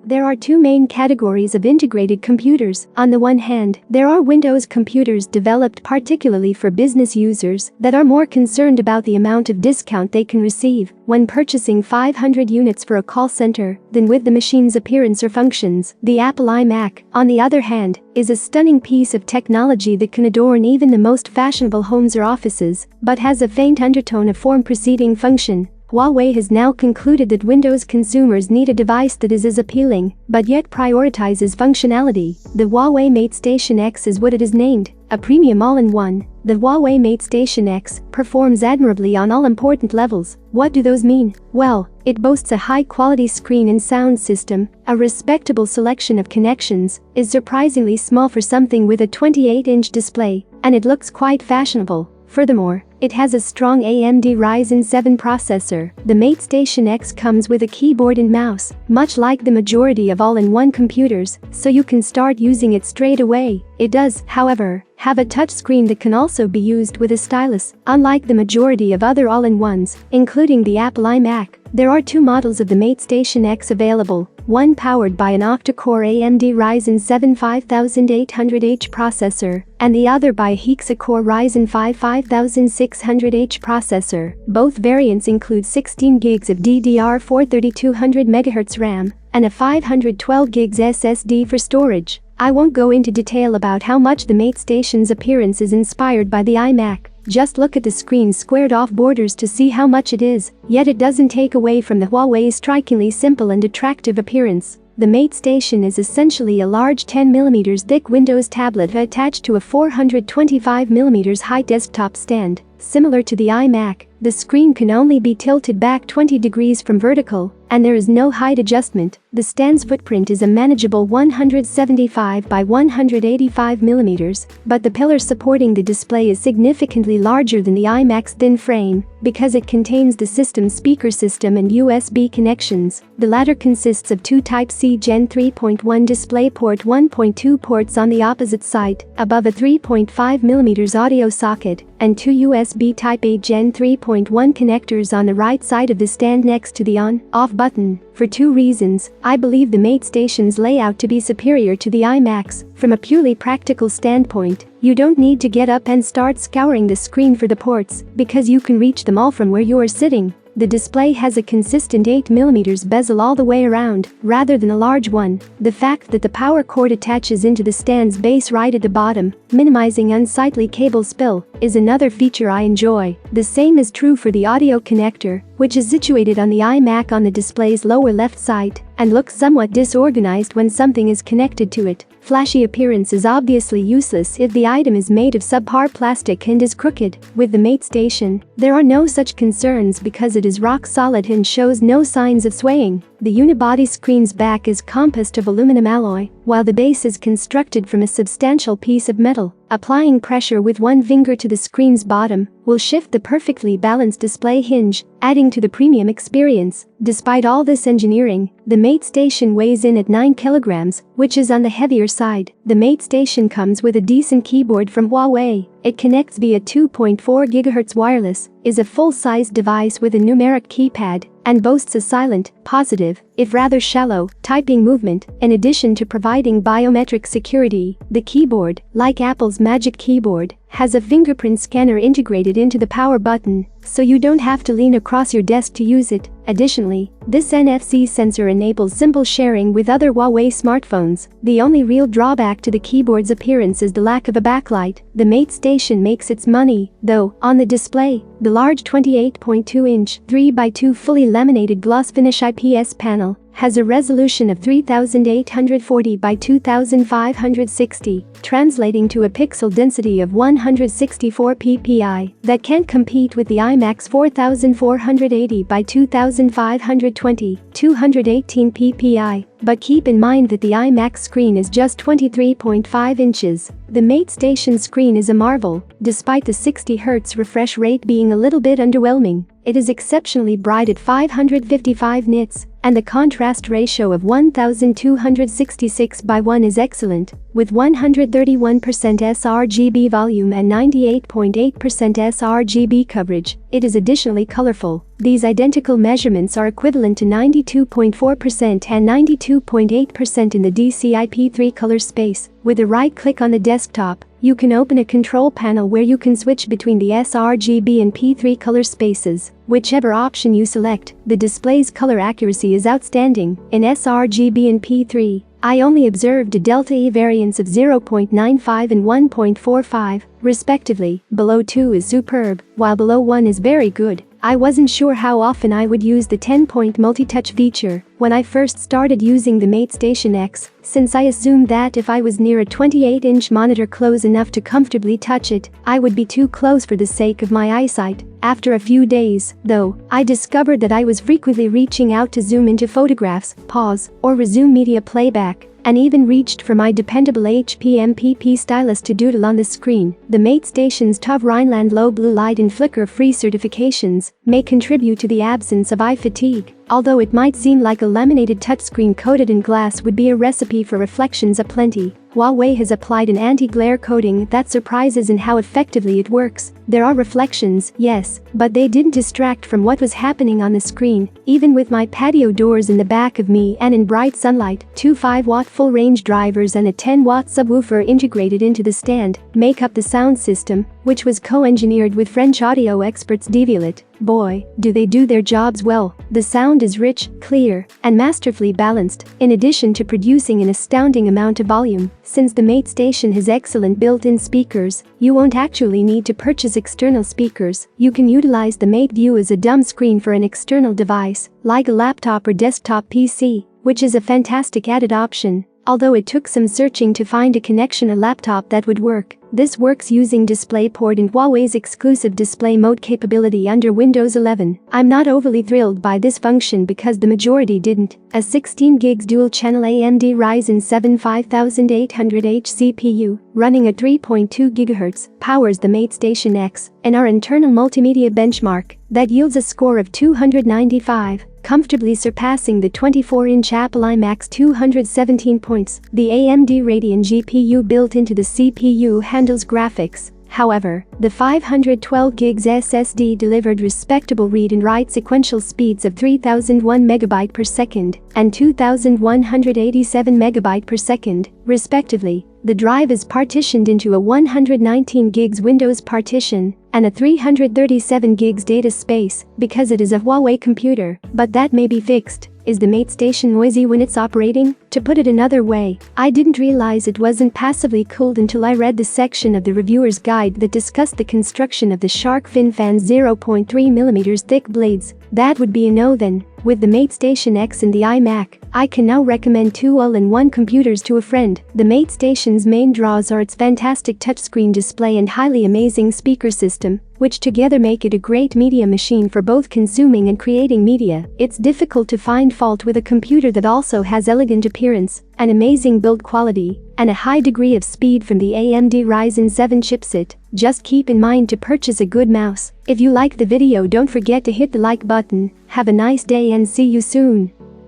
There are two main categories of integrated computers. On the one hand, there are Windows computers developed particularly for business users that are more concerned about the amount of discount they can receive when purchasing 500 units for a call center than with the machine's appearance or functions. The Apple iMac, on the other hand, is a stunning piece of technology that can adorn even the most fashionable homes or offices, but has a faint undertone of form preceding function. Huawei has now concluded that Windows consumers need a device that is as appealing, but yet prioritizes functionality. The Huawei MateStation X is what it is named, a premium all-in-one. The Huawei MateStation X performs admirably on all important levels. What do those mean? Well, it boasts a high-quality screen and sound system, a respectable selection of connections, is surprisingly small for something with a 28-inch display, and it looks quite fashionable. Furthermore, it has a strong AMD Ryzen 7 processor. The MateStation X comes with a keyboard and mouse, much like the majority of all-in-one computers, so you can start using it straight away. It does, however, have a touchscreen that can also be used with a stylus. Unlike the majority of other all-in-ones, including the Apple iMac, there are two models of the MateStation X available, one powered by an octa-core AMD Ryzen 7 5800H processor, and the other by a hexa-core Ryzen 5 5600H processor. Both variants include 16 GB of DDR4 3200 MHz RAM and a 512 GB SSD for storage. I won't go into detail about how much the MateStation's appearance is inspired by the iMac. Just look at the screen's squared-off borders to see how much it is, yet it doesn't take away from the Huawei's strikingly simple and attractive appearance. The MateStation is essentially a large 10mm thick Windows tablet attached to a 425mm high desktop stand. Similar to the iMac, the screen can only be tilted back 20 degrees from vertical, and there is no height adjustment. The stand's footprint is a manageable 175 by 185mm, but the pillar supporting the display is significantly larger than the iMac's thin frame because it contains the system's speaker system and USB connections. The latter consists of two Type-C Gen 3.1 DisplayPort 1.2 ports on the opposite side, above a 3.5mm audio socket, and two USB Type-A Gen 3.1 connectors on the right side of the stand next to the on/off button. For two reasons, I believe the MateStation's layout to be superior to the iMac's. From a purely practical standpoint, you don't need to get up and start scouring the screen for the ports because you can reach them all from where you are sitting. The display has a consistent 8mm bezel all the way around, rather than a large one. The fact that the power cord attaches into the stand's base right at the bottom, minimizing unsightly cable spill, is another feature I enjoy. The same is true for the audio connector, which is situated on the iMac on the display's lower left side, and looks somewhat disorganized when something is connected to it. Flashy appearance is obviously useless if the item is made of subpar plastic and is crooked. With the MateStation, there are no such concerns because it is rock solid and shows no signs of swaying. The unibody screen's back is composed of aluminum alloy, while the base is constructed from a substantial piece of metal. Applying pressure with one finger to the screen's bottom will shift the perfectly balanced display hinge, adding to the premium experience. Despite all this engineering, the MateStation weighs in at 9 kilograms, which is on the heavier side. The MateStation comes with a decent keyboard from Huawei. It connects via 2.4 GHz wireless, is a full-sized device with a numeric keypad, and boasts a silent, positive, if rather shallow, typing movement. In addition to providing biometric security, the keyboard, like Apple's Magic Keyboard, has a fingerprint scanner integrated into the power button, so you don't have to lean across your desk to use it. Additionally, this NFC sensor enables simple sharing with other Huawei smartphones. The only real drawback to the keyboard's appearance is the lack of a backlight. The MateStation makes its money, though, on the display. The large 28.2-inch 3x2 fully laminated gloss finish IPS panel has a resolution of 3840 by 2560, translating to a pixel density of 164 ppi that can't compete with the iMac's 4480 by 2520, 218 ppi. But keep in mind that the iMac screen is just 23.5 inches. The MateStation screen is a marvel, despite the 60 Hz refresh rate being a little bit underwhelming. It is exceptionally bright at 555 nits, and the contrast ratio of 1266:1 is excellent, with 131% sRGB volume and 98.8% sRGB coverage. It is additionally colorful. These identical measurements are equivalent to 92.4% and 92.8% in the DCI-P3 color space. With a right click on the desktop, you can open a control panel where you can switch between the sRGB and P3 color spaces. Whichever option you select, the display's color accuracy is outstanding. In sRGB and P3, I only observed a delta E variance of 0.95 and 1.45, respectively. Below 2 is superb, while below 1 is very good. I wasn't sure how often I would use the 10-point multi-touch feature when I first started using the MateStation X, since I assumed that if I was near a 28-inch monitor close enough to comfortably touch it, I would be too close for the sake of my eyesight. After a few days, though, I discovered that I was frequently reaching out to zoom into photographs, pause, or resume media playback, and even reached for my dependable HPMPP stylus to doodle on the screen. The MateStation's TÜV Rheinland low blue light and flicker-free certifications may contribute to the absence of eye fatigue, although it might seem like a laminated touchscreen coated in glass would be a recipe for reflections aplenty. Huawei has applied an anti-glare coating that surprises in how effectively it works. There are reflections, yes, but they didn't distract from what was happening on the screen. Even with my patio doors in the back of me and in bright sunlight, 2 5-watt full-range drivers and a 10-watt subwoofer integrated into the stand make up the sound system, which was co-engineered with French audio experts Devialet. Boy, do they do their jobs well. The sound is rich, clear, and masterfully balanced, in addition to producing an astounding amount of volume. Since the MateStation has excellent built-in speakers, you won't actually need to purchase external speakers. You can utilize the Mate View as a dumb screen for an external device, like a laptop or desktop PC, which is a fantastic added option. Although it took some searching to find a connection or laptop that would work. This works using DisplayPort and Huawei's exclusive display mode capability under Windows 11. I'm not overly thrilled by this function because the majority didn't. A 16GB dual-channel AMD Ryzen 7 5800H CPU, running at 3.2 GHz, powers the MateStation X, and our internal multimedia benchmark that yields a score of 295. Comfortably surpassing the 24-inch Apple iMac's 217 points. The AMD Radeon GPU built into the CPU handles graphics. However, the 512GB SSD delivered respectable read and write sequential speeds of 3001 MB per second and 2187 MB per second, respectively. The drive is partitioned into a 119GB Windows partition and a 337GB data space because it is a Huawei computer, but that may be fixed. Is the MateStation noisy when it's operating? To put it another way, I didn't realize it wasn't passively cooled until I read the section of the reviewer's guide that discussed the construction of the shark fin fan's 0.3mm thick blades. That would be a no then. With the MateStation X and the iMac, I can now recommend 2 all-in-one computers to a friend. The MateStation's main draws are its fantastic touchscreen display and highly amazing speaker system, which together make it a great media machine for both consuming and creating media. It's difficult to find fault with a computer that also has elegant appearance, an amazing build quality, and a high degree of speed from the AMD Ryzen 7 chipset. Just keep in mind to purchase a good mouse. If you like the video, don't forget to hit the like button. Have a nice day and see you soon.